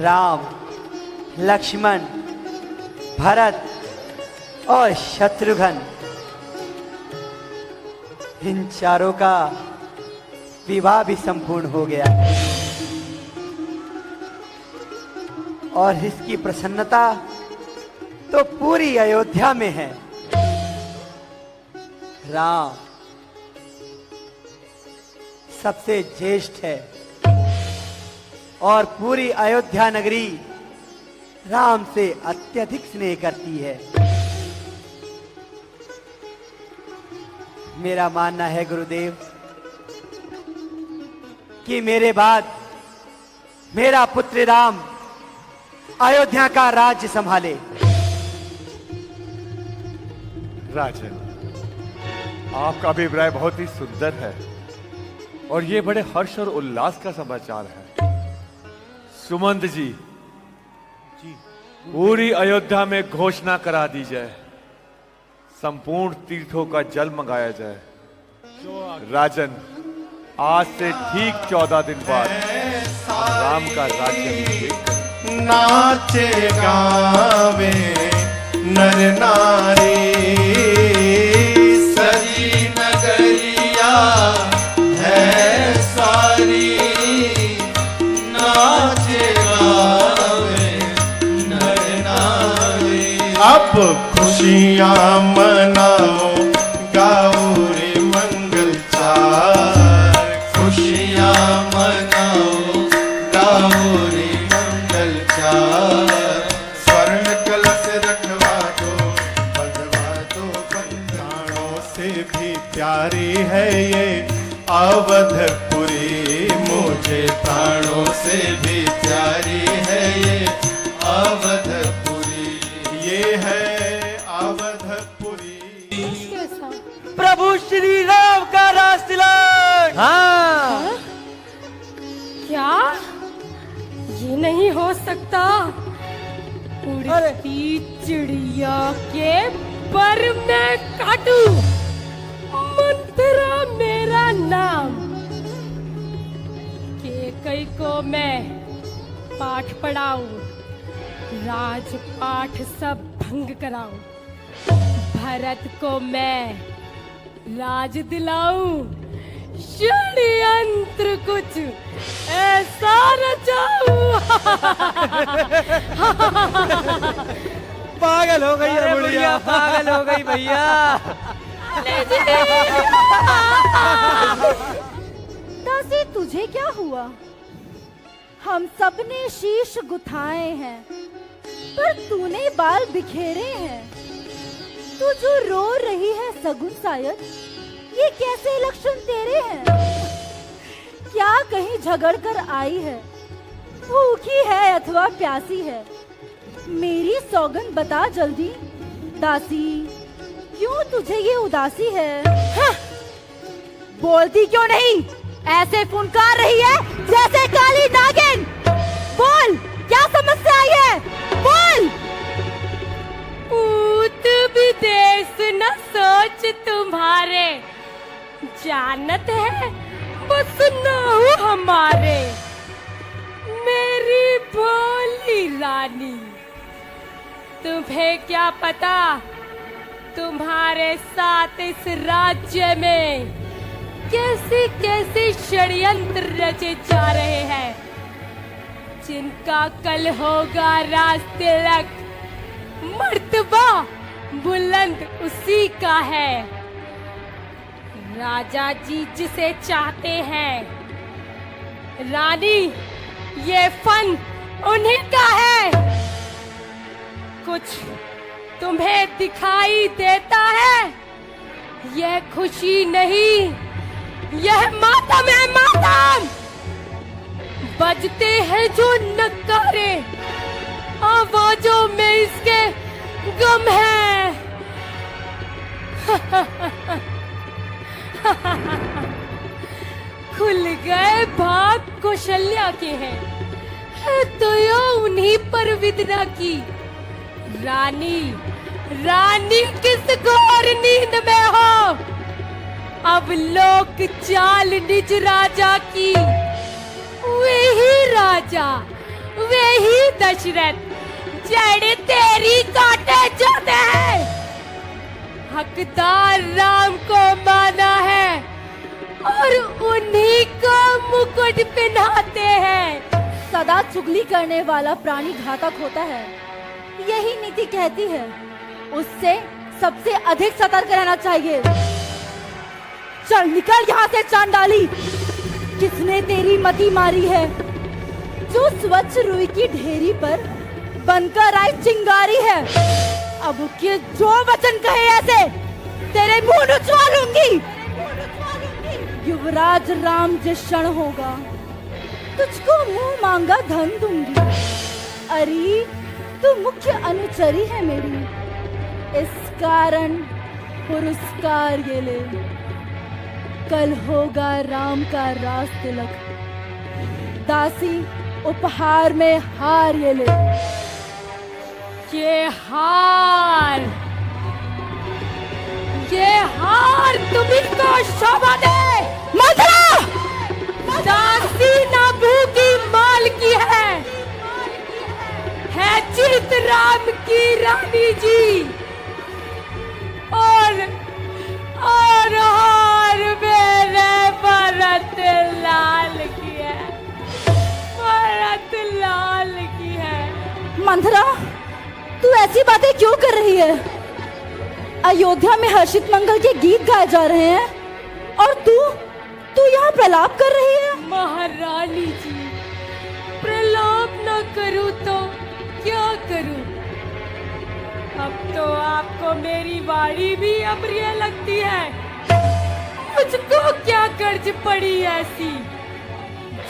राम, लक्ष्मण, भरत और शत्रुघ्न, इन चारों का विवाह भी संपूर्ण हो गया और इसकी प्रसन्नता तो पूरी अयोध्या में है। राम सबसे ज्येष्ठ है और पूरी अयोध्या नगरी राम से अत्यधिक स्नेह करती है। मेरा मानना है गुरुदेव कि मेरे बाद मेरा पुत्र राम अयोध्या का राज्य संभाले। राजन, आपका अभिप्राय बहुत ही सुंदर है और ये बड़े हर्ष और उल्लास का समाचार है। सुमंत जी, पूरी अयोध्या में घोषणा करा दी जाए, संपूर्ण तीर्थों का जल मंगाया जाए। राजन, आज से ठीक 14 दिन बाद राम का राज्य नाचे गावे नर नारी, सजी नगरिया है सारी, नाचे गावे नर नारी। अब खुशियां मनाओ, गाओ रे मंगल चार, खुशियां मनाओ, गाओ रे मंगल चार। स्वर्ण कलश रखवा दो, बंधवा दो बंधानों से भी प्यारी है ये अवधपुरी, मुझे प्राणों से भी प्यारी है ये अवधपुरी, ये है अवधपुरी। प्रभु श्री राम का राज तिलक। हाँ, क्या ये नहीं हो सकता? उड़ती चिड़िया के पर मैं काटू, मंत्रा मेरा नाम, केकई को मैं पाठ पढ़ाऊं, राजपाठ सब भंग कराऊं, भरत को मैं राज दिलाऊं, षड्यंत्र कुछ ऐसा रचाऊं। पागल हो गई है बुढ़िया, पागल हो गई भैया। दासी, तुझे क्या हुआ? हम सब ने शीश गुथाए हैं पर तूने बाल बिखेरे हैं। तू जो रो रही है सगुन शायद, ये कैसे लक्षण तेरे हैं? क्या कहीं झगड़ कर आई है, भूखी है अथवा प्यासी है? मेरी सौगन बता जल्दी दासी, क्यों तुझे ये उदासी है? हाँ, बोलती क्यों नहीं? ऐसे फुनकार रही है जैसे काली नागिन। बोल, क्या समस्या आई है? बोल। पूत विदेश न सोच तुम्हारे, जानत है बस नाहु हमारे। मेरी भोली रानी, तुम्हें क्या पता तुम्हारे साथ इस राज्य में कैसे कैसे षड्यंत्र रचे जा रहे हैं, जिनका कल होगा राज तिलक। मर्तबा बुलंद उसी का है। राजा जी जिसे चाहते हैं, रानी ये फन उन्हीं का है। कुछ तुम्हें दिखाई देता है? यह खुशी नहीं, यह मातम है, मातम। बजते हैं जो नगारे, आवाजों में इसके गम है। खुल गए भाग कौशल्या के हैं, है तो यो उन्हीं पर विदना की। रानी, रानी किस घोर नींद में हो? अब लोक चाल निज राजा की, वही राजा वे ही दशरथ जड़ तेरी काटे जाते हैं। हकदार राम को माना है और उन्हीं को मुकुट पहनाते हैं। सदा चुगली करने वाला प्राणी घातक होता है, यही नीति कहती है। उससे सबसे अधिक सतर्क रहना चाहिए। चल निकल यहाँ से चांडाली। किसने तेरी मति मारी है? जो स्वच्छ रुई की ढेरी पर बनकर आई चिंगारी है। अब के जो वचन कहे ऐसे तेरे मुंह नुचवा लूंगी। युवराज राम जिस क्षण होगा तुझको मुंह मांगा धन दूंगी। अरे तू मुख्य अनुचरी है मेरी, इस कारण पुरस्कार ये ले। कल होगा राम का राज तिलक, दासी उपहार में हार ये ले। ये हार तुम्हीं को शोभा दे। मंथरा! दासी ना भूखी माल की है चित राम की रानी जी। और हार मेरे भरत लाल की है, भरत लाल की है। मंथरा, तू ऐसी बातें क्यों कर रही है? अयोध्या में हर्षित मंगल के गीत गाए जा रहे हैं और तू यहाँ प्रलाप कर रही है। महारानी जी, प्रलाप न करूं तो क्या करूं? अब तो आपको मेरी वाणी भी अप्रिय लगती है। मुझको क्या कर्ज पड़ी ऐसी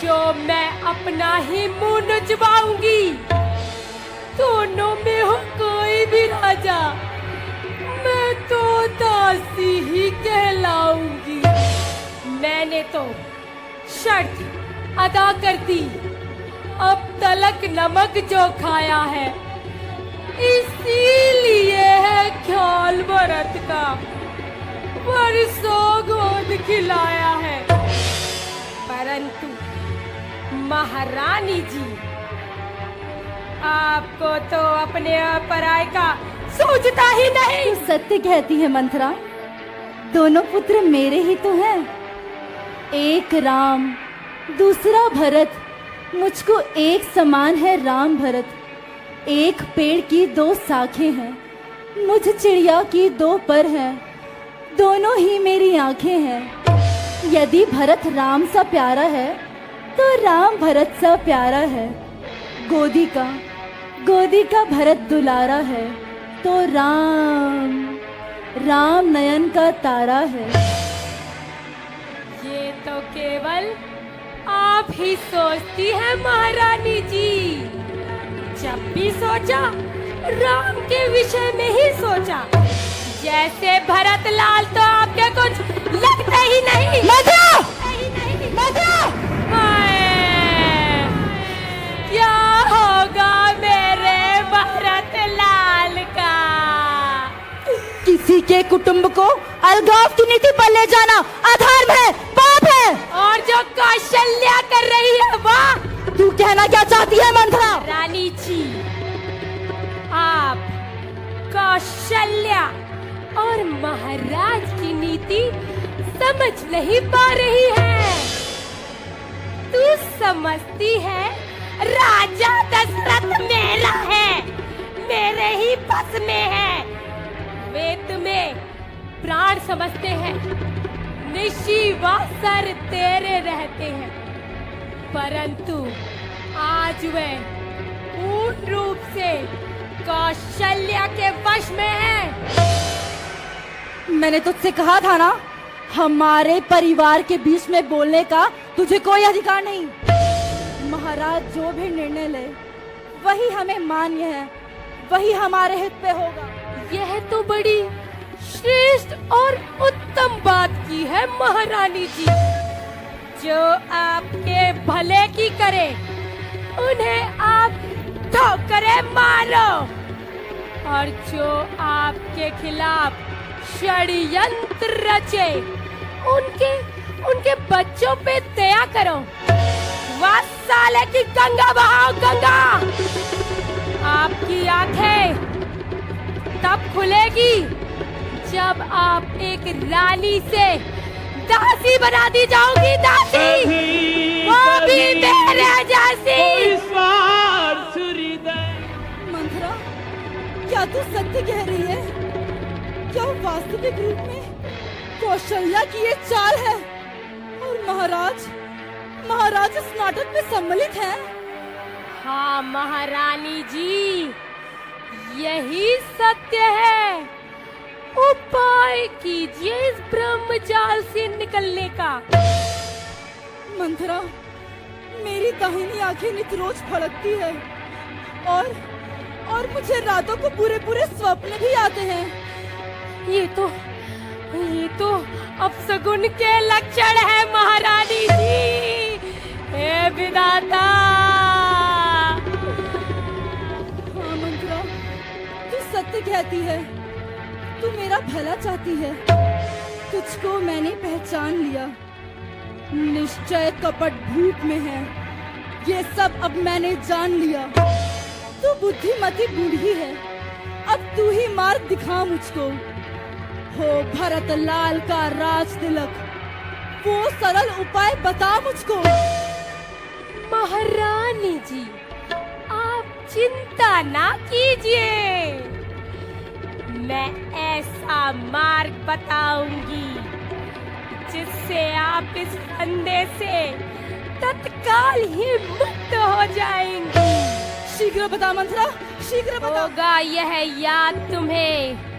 जो मैं अपना ही मुंह नुचवाऊंगी? दोनों में हो कोई भी राजा, मैं तो दासी ही कहलाऊंगी। मैंने तो शर्त अदा कर दी। अब तलक नमक जो खाया है इसीलिए है ख्याल भरत का, बरसों गोद खिलाया है। परंतु महारानी जी, आपको तो अपने पराये का सोचता ही नहीं। तू सत्य कहती है मंथरा, दोनों पुत्र मेरे ही तो हैं। एक राम दूसरा भरत, मुझको एक समान है राम भरत। एक पेड़ की दो शाखें हैं, मुझ चिड़िया की दो पर हैं, दोनों ही मेरी आंखें हैं। यदि भरत राम सा प्यारा है तो राम भरत सा प्यारा है। गोदी का भरत दुलारा है तो राम नयन का तारा है। ये तो केवल आप ही सोचती हैं महारानी जी। जब भी सोचा राम के विषय में ही सोचा। जैसे भरत लाल तो आपके कुछ लगता ही नहीं। क्या होगा मेरे भरत लाल का? किसी के कुटुंब को अलगाव की नीति पर ले जाना अधर्म है, पाप है। और जो कौशल्या कर रही है वाह। तू कहना क्या चाहती है मंथरा? रानी जी, आप कौशल्या और महाराज की नीति समझ नहीं पा रही है। तू समझती है राजा दशरथ मेरा है, मेरे ही बस में है। वे तुम्हें प्राण समझते हैं, निशी व सर तेरे रहते हैं। परंतु आज वे पूर्ण रूप से कौशल्या के वश में है। मैंने तुझसे कहा था ना, हमारे परिवार के बीच में बोलने का तुझे कोई अधिकार नहीं। महाराज जो भी निर्णय ले वही हमें मान्य है, वही हमारे हित पे होगा। यह तो बड़ी श्रेष्ठ और उत्तम बात की है महारानी जी। जो आपके भले की करे उन्हें आप ठोकरे मारो, और जो आपके खिलाफ षड्यंत्र रचे उनके बच्चों पे दया करो। वाह साले की गंगा बहाओ गंगा। आपकी आंखें तब खुलेगी जब आप एक रानी से दासी बना दी जाओगी, दासी, वो भी मेरे जैसी। मंथरा, क्या तू सत्य कह रही है? क्या वास्तविक रूप में कौशल्या की ये चाल है और महाराज इस नाटक में सम्मिलित हैं? हाँ महारानी जी, यही सत्य है। उपाय कीजिए इस ब्रह्मजाल से निकलने का। मंथरा, मेरी दाहिनी आंखें नित-रोज फड़कती है और मुझे रातों को पूरे स्वप्न भी आते हैं। ये तो अपशगुन के लक्षण है महारानी जी। हे विधाता। हाँ मंथरा, तू सत्य कहती है, तू मेरा भला चाहती है। तुझको मैंने पहचान लिया, निश्चय कपट भूख में है, ये सब अब मैंने जान लिया। तू बुद्धिमती बूढ़ी है, अब तू ही मार्ग दिखा मुझको। हो भरत लाल का राज तिलक, वो सरल उपाय बता मुझको। महारानी जी, आप चिंता ना कीजिए, मैं ऐसा मार्ग बताऊंगी जिससे आप इस फंदे से तत्काल ही मुक्त हो जाएंगी। शीघ्र बता मंथरा, शीघ्र बता। होगा यह याद तुम्हें,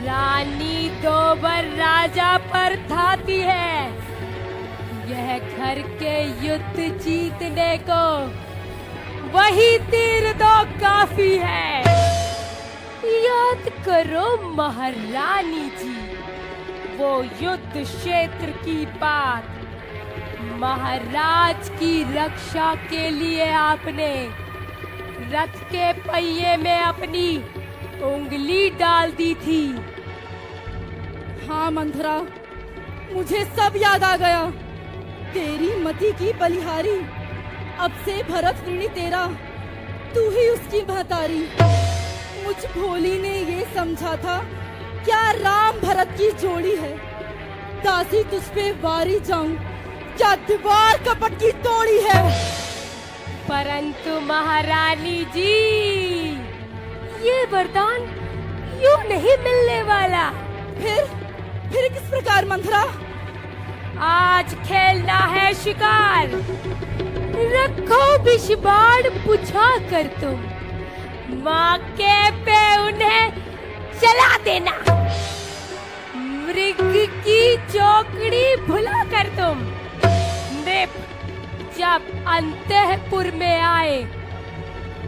रानी 2 बार राजा पर थाती है। यह घर के युद्ध जीतने को वही तीर 2 काफी है। याद करो महारानी जी, वो युद्ध क्षेत्र की बात। महाराज की रक्षा के लिए आपने रथ के पहिए में अपनी उंगली डाल दी थी। हाँ मंथरा, मुझे सब याद आ गया। तेरी मति की बलिहारी, अब से भरत ऋणी तेरा, तू ही उसकी महतारी। मुझ भोली ने ये समझा था क्या राम भरत की जोड़ी है, दासी तुझ पे वारी जाऊं, क्या दीवार कपट की तोड़ी है। परंतु महारानी जी, ये वरदान यूं नहीं मिलने वाला। फिर किस प्रकार मंथरा? आज खेलना है शिकार, रखो विषबाण बुझा कर तुम, मौके पे उन्हें चला देना। मृग की चौकड़ी भुला कर तुम नृप जब अंतःपुर में आए,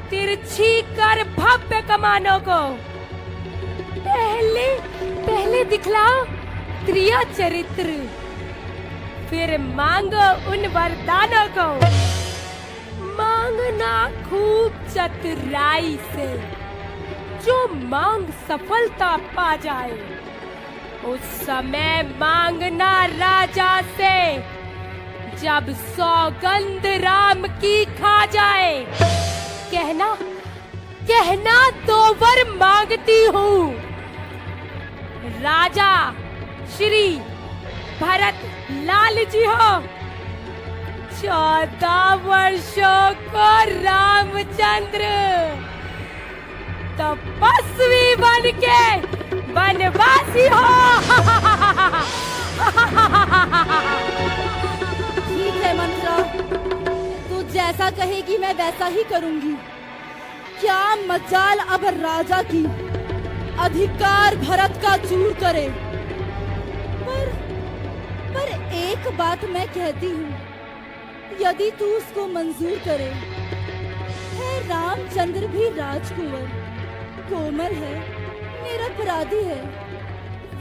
तिरछी कर भव्य कमानों को पहले दिखलाओ त्रिया चरित्र, फिर मांगो उन वरदानों को। मांगना खूब चतुराई से, जो मांग सफलता पा जाए। उस समय मांगना राजा से, जब सौगंध राम की खा जाए। कहना 2 वर मांगती हूँ। राजा श्री भरत लाल जी हो, 14 वर्षों को रामचंद्र तपस्वी बन के वनवासी हो। ठीक है मंथरा, तू जैसा कहेगी मैं वैसा ही करूंगी। क्या मजाल अब राजा की अधिकार भरत का चूर करे। पर एक बात मैं कहती हूँ, यदि तू उसको मंजूर करे। है रामचंद्र भी राजकुंवर, कोमल है, निरपराधी है,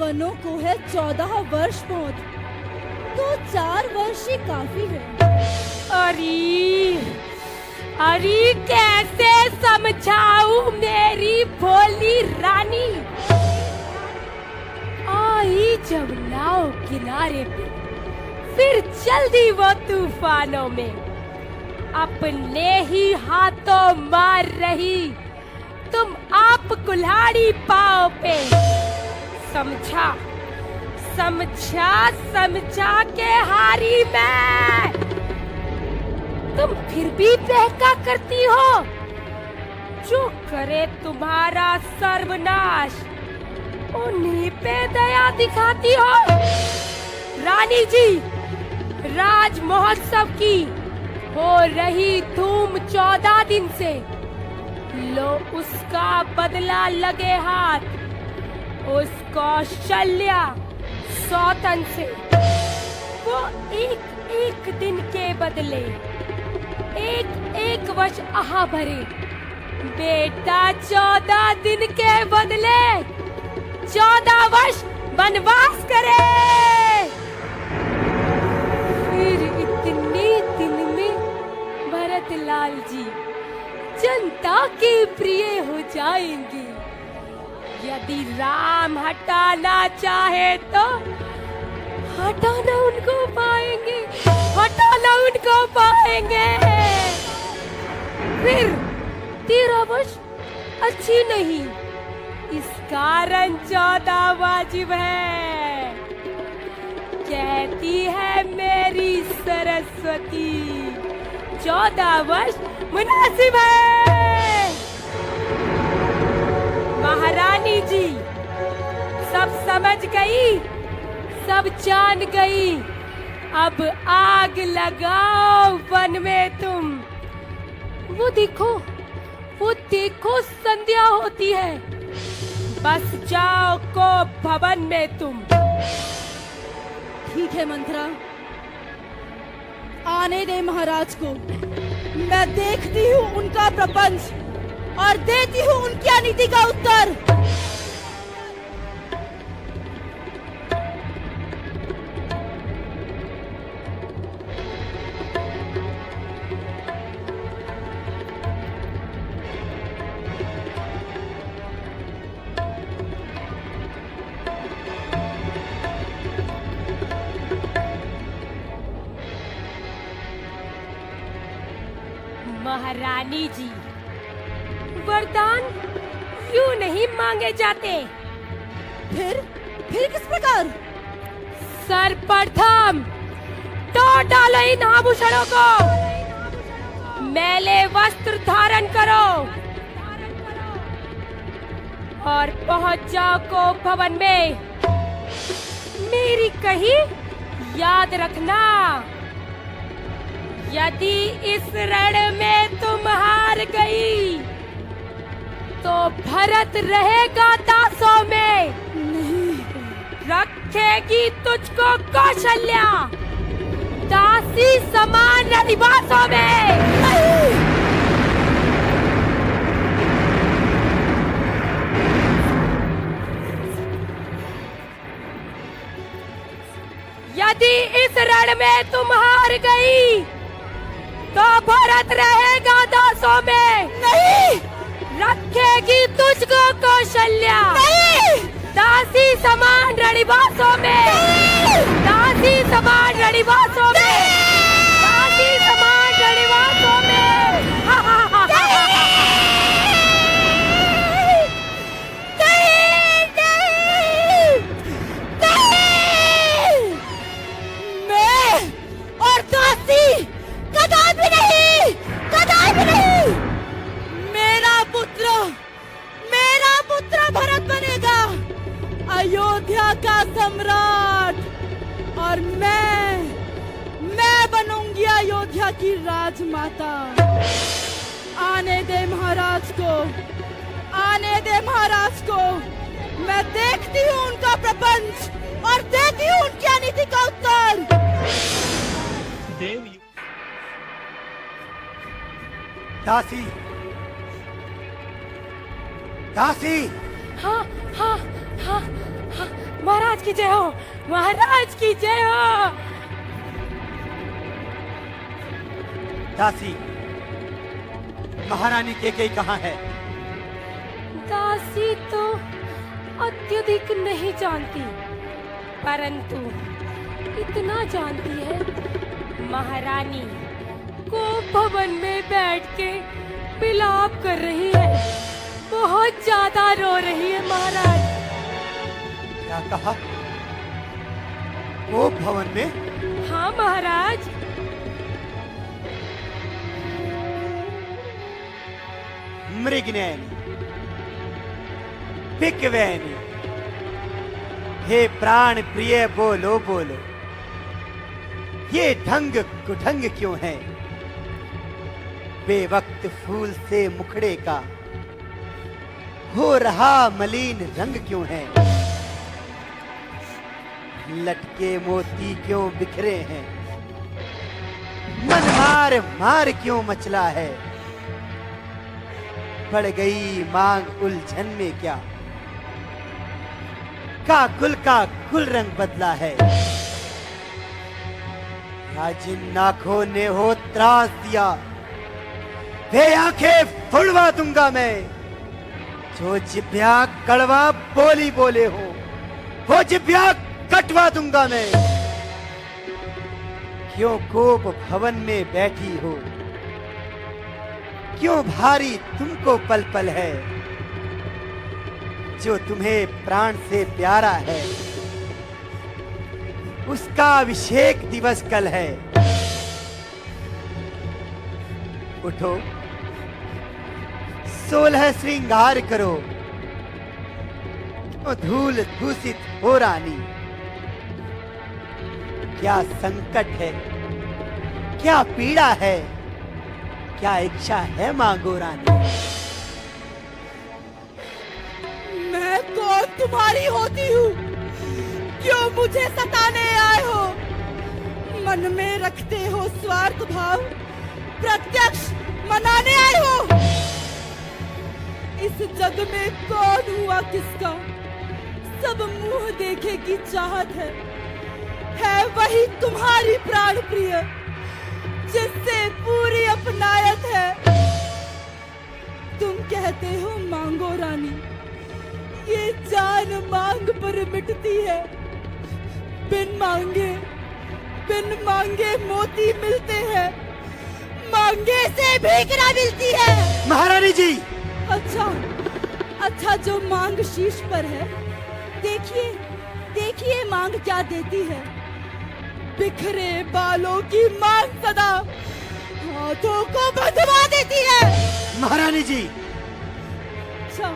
वनों को है 14 वर्ष मौत, तो 4 वर्ष ही काफी है। अरे कैसे समझाऊं मेरी भोली रानी। आई जब नाव किनारे पे, फिर चल दी वो तूफानों में। अपने ही हाथों मार रही तुम आप कुल्हाड़ी पांव पे। समझा समझा समझा के हारी मैं। तुम फिर भी बहका करती हो। जो करे तुम्हारा सर्वनाश उन्हीं पे दया दिखाती हो। रानी जी, राज महोत्सव की हो रही धूम 14 दिन से। लो उसका बदला लगे हाथ, उस कौशल्या सौतन से। वो एक एक दिन के बदले एक एक वर्ष आहा भरे। बेटा 14 दिन के बदले 14 वर्ष वनवास करे। फिर इतने दिन में भरतलाल जी जनता के प्रिय हो जाएंगे। यदि राम हटाना चाहे तो हटाना उनको पाएंगे, हटाना उनको पाएंगे। फिर 13 वर्ष अच्छी नहीं, इस कारण 14 वाजिब है। कहती है मेरी सरस्वती 14 वर्ष मुनासिब है। महारानी जी सब समझ गई, सब जान गई। अब आग लगाओ वन में तुम। वो देखो संध्या होती है। बस जाओ को भवन में तुम। ठीक है मंत्रा, आने दे महाराज को। मैं देखती हूँ उनका प्रपंच और देती हूँ उनकी अनीति का उत्तर। महारानी जी, वरदान यूं नहीं मांगे जाते। फिर किस प्रकार? सर्वप्रथम तोड़ डालो इन आभूषणों को। मैले वस्त्र धारण करो और पहुंच जाओ को भवन में। मेरी कही याद रखना, यदि इस रण में तुम हार गई तो भरत रहेगा दासों में। नहीं। रखेगी तुझको कौशल्या दासी समान रनिवासों में। नहीं। यदि इस रण में तुम हार गई तो भरत रहेगा दासों में। नहीं। रखेगी तुझको कौशल्या दासी समान रनिवासों में। दासी समान रनिवासों में। दासी समान रनिवासों में। मैं और दासी कदापि नहीं, कदापि नहीं। मेरा पुत्र भरत बनेगा अयोध्या का सम्राट, और मैं बनूंगी अयोध्या की राजमाता। आने दे महाराज को, आने दे महाराज को। मैं देखती हूँ उनका प्रपंच और देती हूँ उनकी अनीति का उत्तर। दासी, दासी। हाँ हाँ हाँ हाँ, महाराज की जय हो, महाराज की जय हो। दासी, महारानी केकई कहाँ है? दासी तो अत्यधिक नहीं जानती, परंतु इतना जानती है महारानी को भवन में बैठ के विलाप कर रही है, बहुत ज्यादा रो रही है महाराज। क्या कहा? वो भवन में? हाँ महाराज। मृगनयनी, पिकवैनी, हे प्राण प्रिय बोलो बोलो, ये ढंग कुढंग क्यों है? बेवक्त फूल से मुखड़े का हो रहा मलिन रंग क्यों है? लटके मोती क्यों बिखरे हैं? मन मार मार क्यों मचला है? पड़ गई मांग उलझन में क्या? का कुल रंग बदला है। जिन नाखों ने हो त्रास दिया, वे आंखें फुड़वा दूंगा मैं। जो जिब्या कड़वा बोली बोले हो, वो जिब्या कटवा दूंगा मैं। क्यों कोप भवन में बैठी हो? क्यों भारी तुमको पल पल है? जो तुम्हें प्राण से प्यारा है, उसका अभिषेक दिवस कल है। उठो, 16 श्रृंगार करो, धूल दूषित हो रानी। क्या संकट है, क्या पीड़ा है, क्या इच्छा है मांगो रानी। मैं कौन तुम्हारी होती हूँ? क्यों मुझे सताने आए हो? मन में रखते हो स्वार्थ भाव, प्रत्यक्ष मनाने आए हो। इस जग में कौन हुआ किसका, सब मुंह देखे की चाहत है वही तुम्हारी प्राण प्रिय, जिससे पूरी अपनायत है। तुम कहते हो मांगो रानी, ये जान मांग पर मिटती है। बिन मांगे मोती मिलते हैं, मांगे से भीख ना मिलती है। महारानी जी! अच्छा जो मांग शीश पर है, देखिए मांग क्या देती है। बिखरे बालों की मांग सदा हाथों को बंधवा देती है। महारानी जी! अच्छा,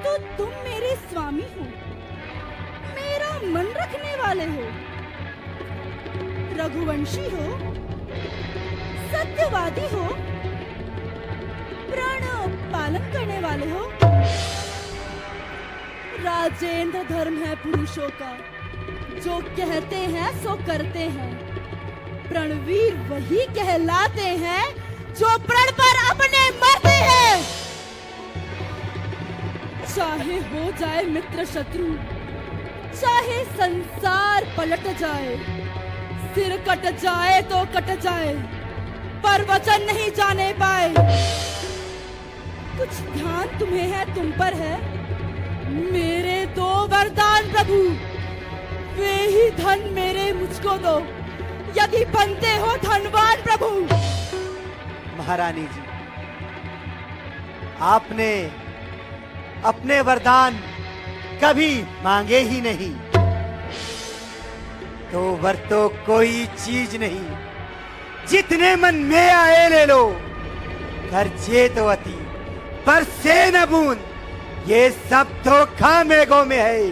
तो तुम मेरे स्वामी हो, मेरा मन रखने वाले हो, रघुवंशी हो, सत्यवादी हो, प्राण पालन करने वाले हो। राजेंद्र धर्म है पुरुषों का, जो कहते हैं सो करते हैं। प्रणवीर वही कहलाते हैं जो प्रण पर अपने मरते हैं। चाहे हो जाए मित्र शत्रु, चाहे संसार पलट जाए, सिर कट जाए तो कट जाए, पर वचन नहीं जाने पाए। कुछ ध्यान तुम्हें है, तुम पर है। मेरे दो वरदान प्रभु, वे ही धन मेरे मुझको दो, यदि बनते हो धनवान प्रभु। महारानी जी, आपने अपने वरदान कभी मांगे ही नहीं, तो वर तो कोई चीज नहीं, जितने मन में आए ले लो। खर्चे तो अति पर से न बूंद, ये सब धोखा मेघों में है।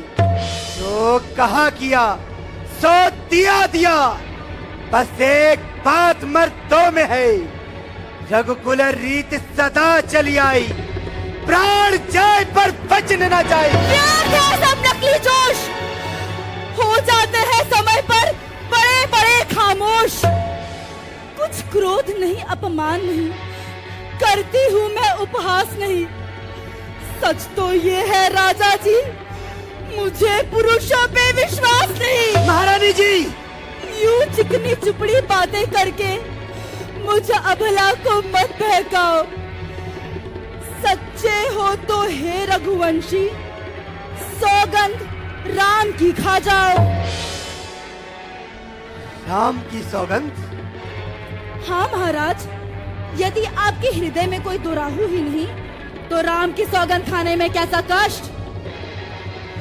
जो कहा किया सो दिया, बस एक बात मर्दों में है। रघुकुल रीत सदा चली आई, प्राण जाए पर बचन न जाए। क्या सब नकली जोश, हो जाते हैं समय पर बड़े बड़े खामोश। कुछ क्रोध नहीं, अपमान नहीं, करती हूँ मैं उपहास नहीं। सच तो ये है राजा जी, मुझे पुरुषों पे विश्वास नहीं। महारानी जी! यूं चिकनी चुपड़ी बातें करके मुझे अबला को मत बहकाओ। सच्चे हो तो हे रघुवंशी, सौगंध राम की खा जाओ। राम की सौगंध? हाँ महाराज, यदि आपके हृदय में कोई दुराहु ही नहीं तो राम की सौगंध खाने में कैसा कष्ट।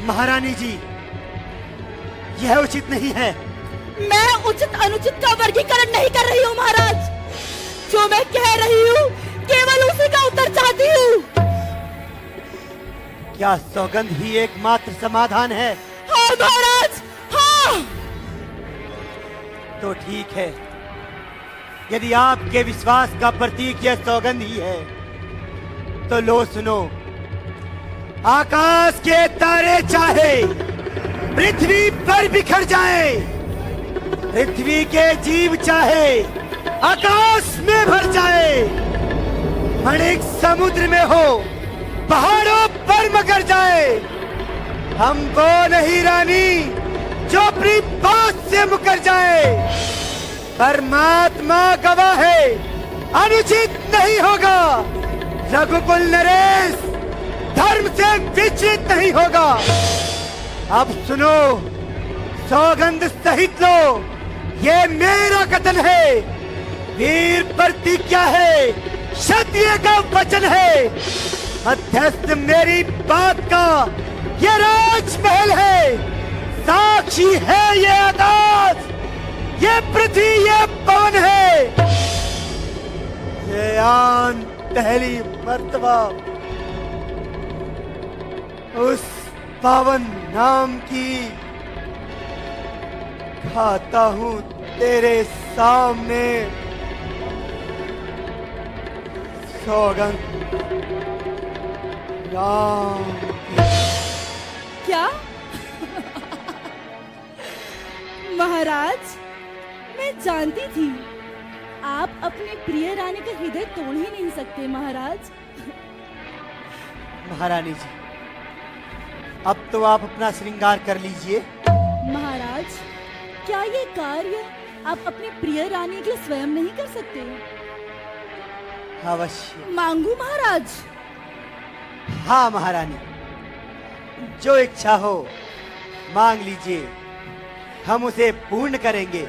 महारानी जी, यह उचित नहीं है। मैं उचित अनुचित का वर्गीकरण नहीं कर रही हूँ महाराज, जो मैं कह रही हूँ केवल उसी का उत्तर चाहती हूँ। क्या सौगंध ही एकमात्र समाधान है? हाँ महाराज, हाँ। तो ठीक है, यदि आपके विश्वास का प्रतीक यह सौगंध ही है तो लो सुनो। आकाश के तारे चाहे पृथ्वी पर बिखर जाए, पृथ्वी के जीव चाहे आकाश में भर जाए, मणिक समुद्र में हो पहाड़ों पर मगर जाए, हम वो नहीं रानी जो अपनी बात से मुकर जाए। परमात्मा गवाह है, अनुचित नहीं होगा। रघुकुल नरेश धर्म से विचलित नहीं होगा। अब सुनो, सौगंध सहित लो, ये मेरा कथन है, वीर प्रतिज्ञा है, क्षत्रिय का वचन है। मध्यस्थ मेरी बात का ये राजमहल है, साक्षी है ये आकाश, ये पृथ्वी, ये पवन है। ये आन पहली मर्तबा उस पावन नाम की खाता हूँ तेरे सामने सौगंध राम की। क्या महाराज, मैं जानती थी आप अपने प्रिय रानी का हृदय तोड़ ही नहीं सकते महाराज। महारानी जी, अब तो आप अपना श्रृंगार कर लीजिए। महाराज, क्या ये कार्य आप अपनी प्रिय रानी के लिए स्वयं नहीं कर सकते? अवश्य। मांगू महाराज? हाँ महारानी, जो इच्छा हो मांग लीजिए, हम उसे पूर्ण करेंगे।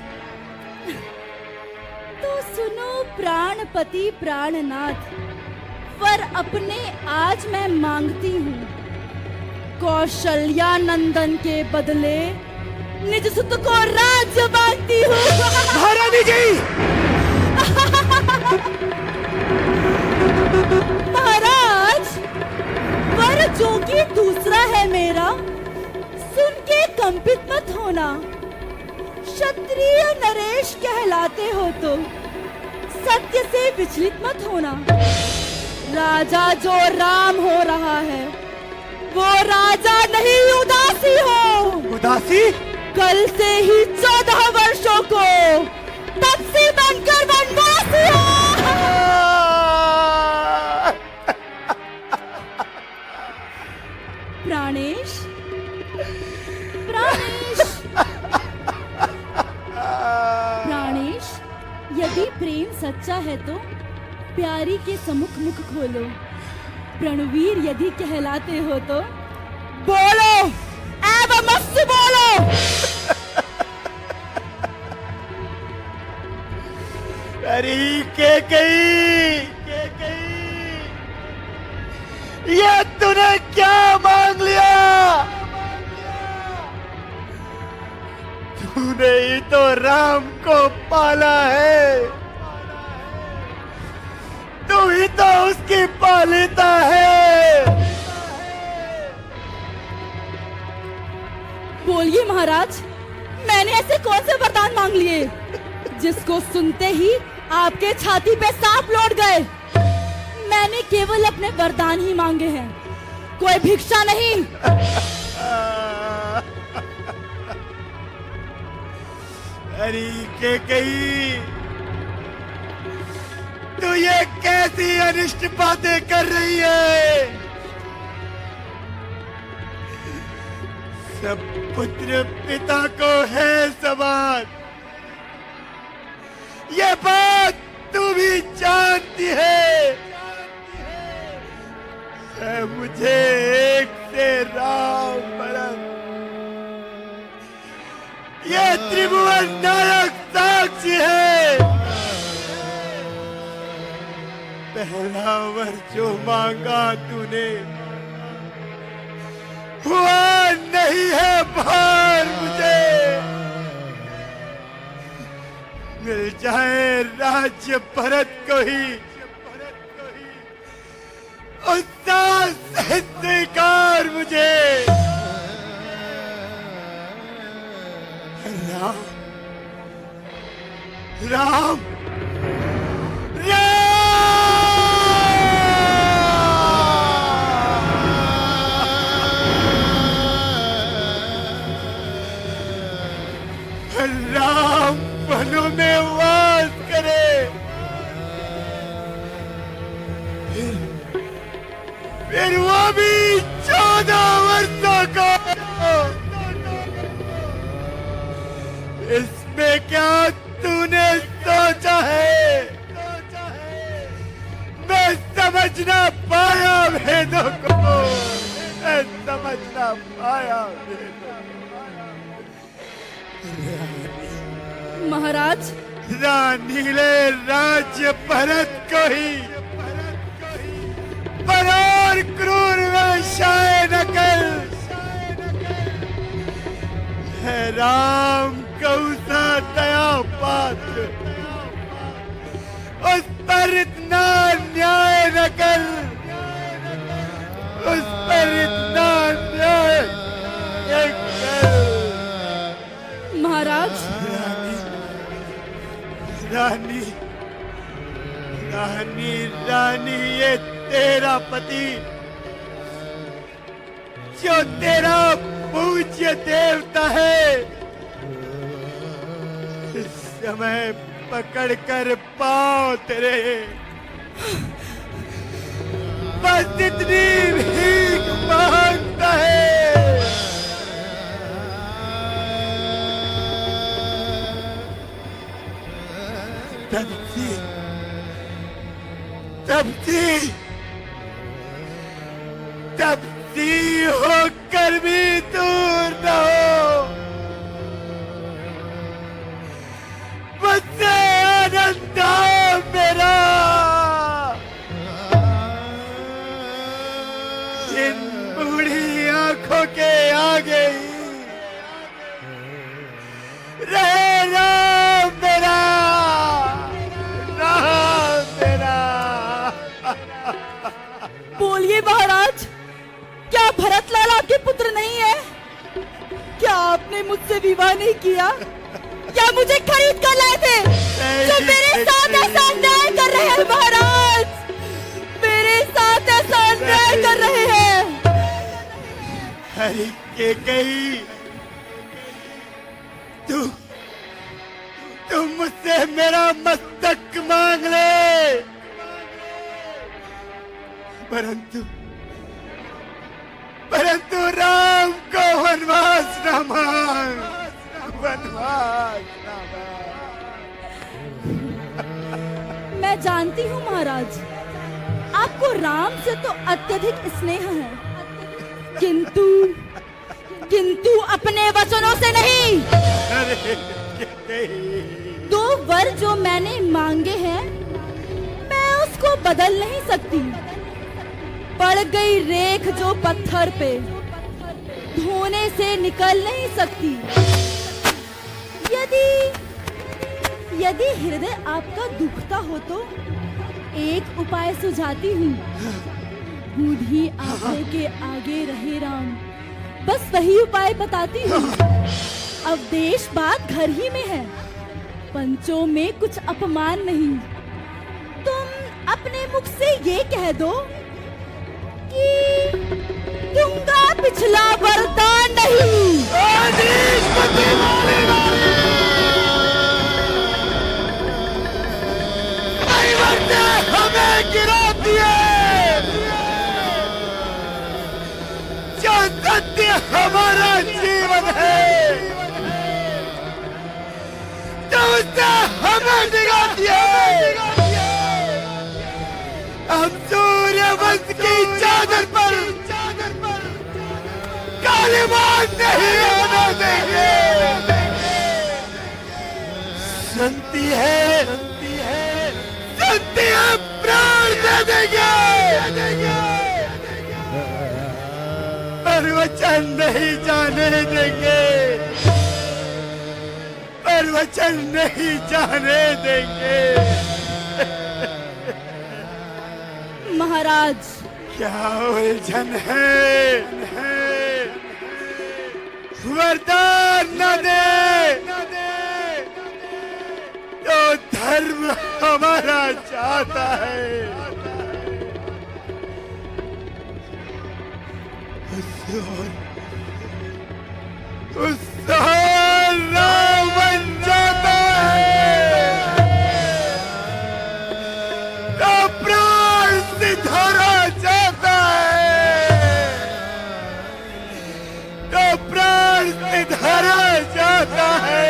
तो सुनो प्राणपति प्राणनाथ, पर अपने आज मैं मांगती हूँ कौशल्या नंदन के बदले निज सुत को राज्य मांगती हूँ। महारानी जी! महाराज, पर जो कि दूसरा है मेरा, सुन के कंपित मत होना। क्षत्रिय नरेश कहलाते हो तो सत्य से विचलित मत होना। राजा जो राम हो रहा है वो राजा नहीं, उदासी हो। उदासी? कल से ही 14 वर्षों को तपसी बनकर वनवासी हो। प्राणेश, प्राणेश, प्राणेश, यदि प्रेम सच्चा है तो प्यारी के सम्मुख मुख खोलो। प्रणवीर यदि कहलाते हो तो बोलो, एवं मस्त बोलो। अरे के कही, ये तूने क्या मांग लिया? तूने ही तो राम को पाला है, तू ही तो उसकी पालिता है। बोलिए महाराज, मैंने ऐसे कौन से वरदान मांग लिए जिसको सुनते ही आपके छाती पे सांप लौट गए? मैंने केवल अपने वरदान ही मांगे हैं, कोई भिक्षा नहीं। अरे के कही, तू ये कैसी अनिष्ट बातें कर रही है? सब पुत्र पिता को है समान, ये बात तू भी जानती है। मुझे एक से राम परम, ये त्रिभुवन नायक साक्षी है। पहला वर जो मांगा तूने हुआ नहीं है भार मुझे। मिल जाए राज्य भरत को ही उसका स्वीकार मुझे। राम राम राम वनों में वास करे। फिर वो भी 14 वर्षों को। इसमें क्या तूने सोचा है? मैं समझ ना पाया भेदों को। मैं समझ ना पाया भेदों को। महाराज, रानी ले राज्य भरत को ही पर और क्रूर वंशाय नकल है। राम कौसा दया पात्र उस पर इतना न्याय नकल, उस पर इतना न्याय नकल। महाराज, रानी रानी रानी ये तेरा पति जो तेरा पूज्य देवता है, इस समय पकड़कर पाँव तेरे बस इतनी भीख मांगता है। तपती होकर भी दूर न हो। मुझसे आनंद मेरा इन बूढ़ी आंखों के आगे ही रहे राम मेरा, राम मेरा। बोलिए महाराज, क्या भरतलाल आपके पुत्र नहीं है? क्या आपने मुझसे विवाह नहीं किया? क्या मुझे खरीद कर लाए थे? जो मेरे साथ ऐसा अन्याय कर रहे हैं महाराज, मेरे साथ ऐसा अन्याय कर रहे हैं। हरि के कही तू मुझसे मेरा मस्तक मांग ले, परंतु राम को वनवास न मांग, वनवास न मांग। मैं जानती हूँ महाराज, आपको राम से तो अत्यधिक स्नेह है, किंतु अपने वचनों से नहीं। दो वर जो मैंने मांगे हैं, मैं उसको बदल नहीं सकती। पड़ गई रेख जो पत्थर पे, धोने से निकल नहीं सकती। यदि हृदय आपका दुखता हो तो एक उपाय सुझाती हूँ। बूढ़ी आंखों के आगे रहे राम, बस वही उपाय बताती हूँ। अब देश बात घर ही में है, पंचों में कुछ अपमान नहीं। तुम अपने मुख से ये कह दो कि दूंगा पिछला वरदान नहीं। हमें गिरा दिए, जो सत्य हमारा जीवन है, तो उससे हमें गिरा दिए। हम सूर्य वंश की चादर पर कालीमान नहीं होने देंगे। सुनती है प्राण दे देंगे, पर वचन नहीं जाने देंगे, पर वचन नहीं जाने देंगे। महाराज, क्या उलझन है? वरदान न दे तो धर्म हमारा चाहता है। उस राम बन जाता है तो प्राण सिधारा जाता है, तो प्राण सिधारा जाता है।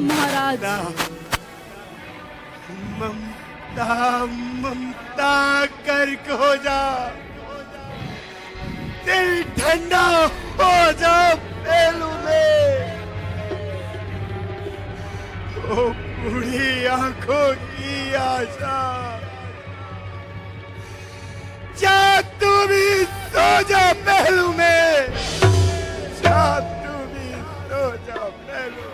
महाराज, ममता कर हो जा, दिल ठंडा हो जा पहलू में। ओ बूढ़ी आंखों की आशा, जा तू भी सो जा पहलू में, जा तू भी सो जा पहलू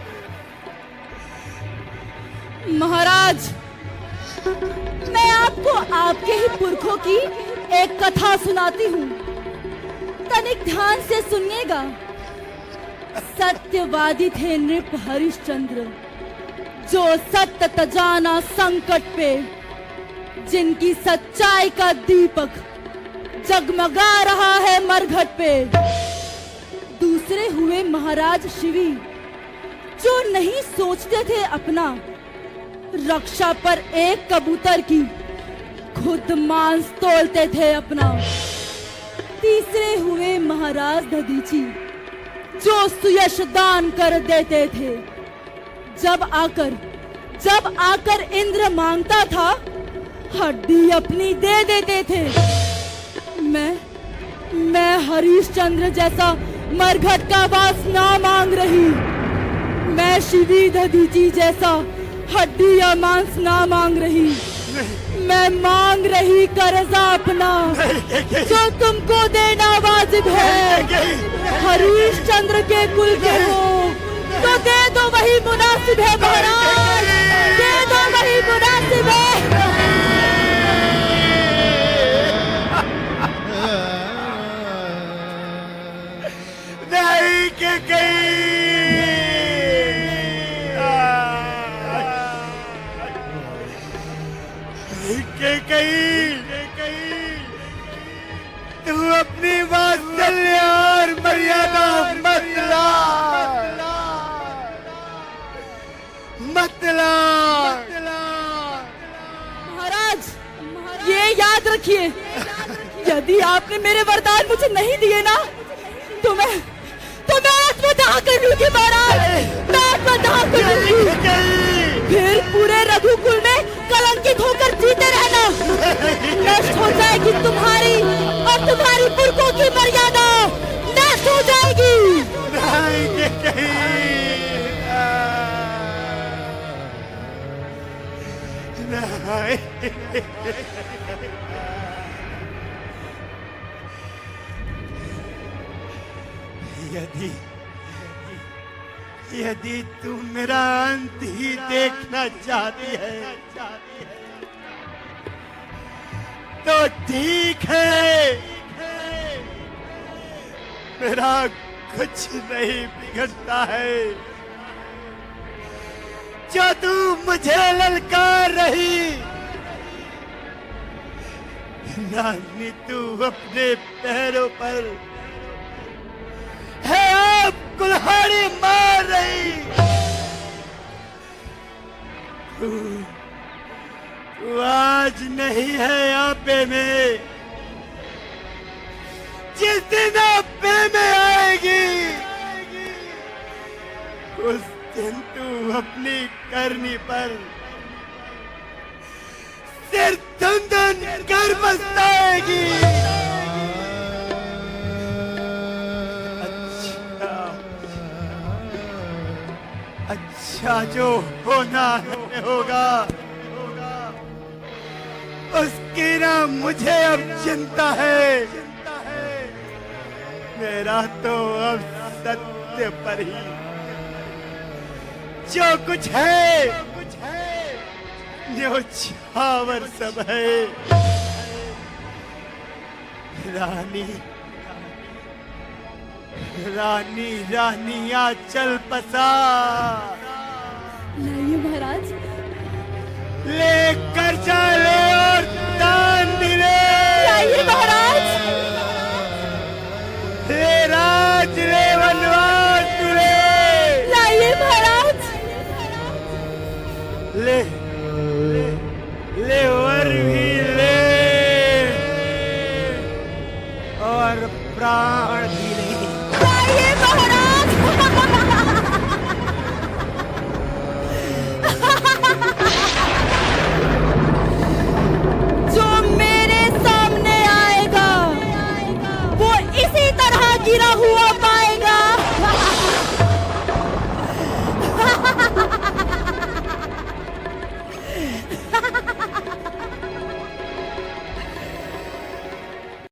में। महाराज, मैं आपको आपके ही पुरखों की एक कथा सुनाती हूँ, तनिक ध्यान से सुनिएगा। सत्यवादी थे नृप हरिश्चंद्र, जो सत्य तजाना संकट पे, जिनकी सच्चाई का दीपक जगमगा रहा है मरघट पे। दूसरे हुए महाराज शिवी, जो नहीं सोचते थे अपना, रक्षा पर एक कबूतर की खुद मांस तोलते थे अपना। तीसरे हुए महाराज दधीची, जो सुयश दान कर देते थे। जब आकर इंद्र मांगता था, हड्डी अपनी दे देते थे। मैं हरिश्चंद्र जैसा मरघट का वास ना मांग रही। मैं शिवी दधीची जैसा हड्डी या मांस ना मांग रही। मैं मांग रही कर्जा अपना, जो तुमको देना वाजिब है। हरिश्चंद्र के कुल के हो तो दे दो, वही मुनासिब है महाराज, दे दो वही मुनासिब है। नहीं के कहीं तू अपनी वात्सल्य और मर्यादा मत ला। महाराज, ये याद रखिए, यदि आपने मेरे वरदान मुझे नहीं दिए ना, तो मैं आत्मदाह कर लूंगी महाराज, मैं आत्मदाह कर लूंगी। फिर पूरे रघुकुल में कलंकित होकर जीते रहना। नष्ट हो जाएगी तुम्हारी और तुम्हारी पुरखों की मर्यादा, नष्ट हो जाएगी। यदि तू मेरा अंत ही देखना चाहती है तो ठीक है, मेरा कुछ नहीं बिगड़ता है। जो तू मुझे ललकार रही, रानी तू अपने पैरों पर है आप कुल्हाड़ी मार रही। तू आज नहीं है आपे में, जिस दिन आपे में आएगी, उस दिन तू अपनी करनी पर सिर धुंधन कर पछताएगी। अच्छा जो होना है होगा उसकी ना मुझे अब चिंता है। मेरा तो अब सत्य पर ही जो कुछ है न्योछावर सब है। रानी रानी रानी आ चल पसार। लाइए महाराज। लेकर चले और दान दिले। लाइए महाराज। ले राज ले वनवास तुले। लाइए महाराज। ले ले वर भी ले और प्राण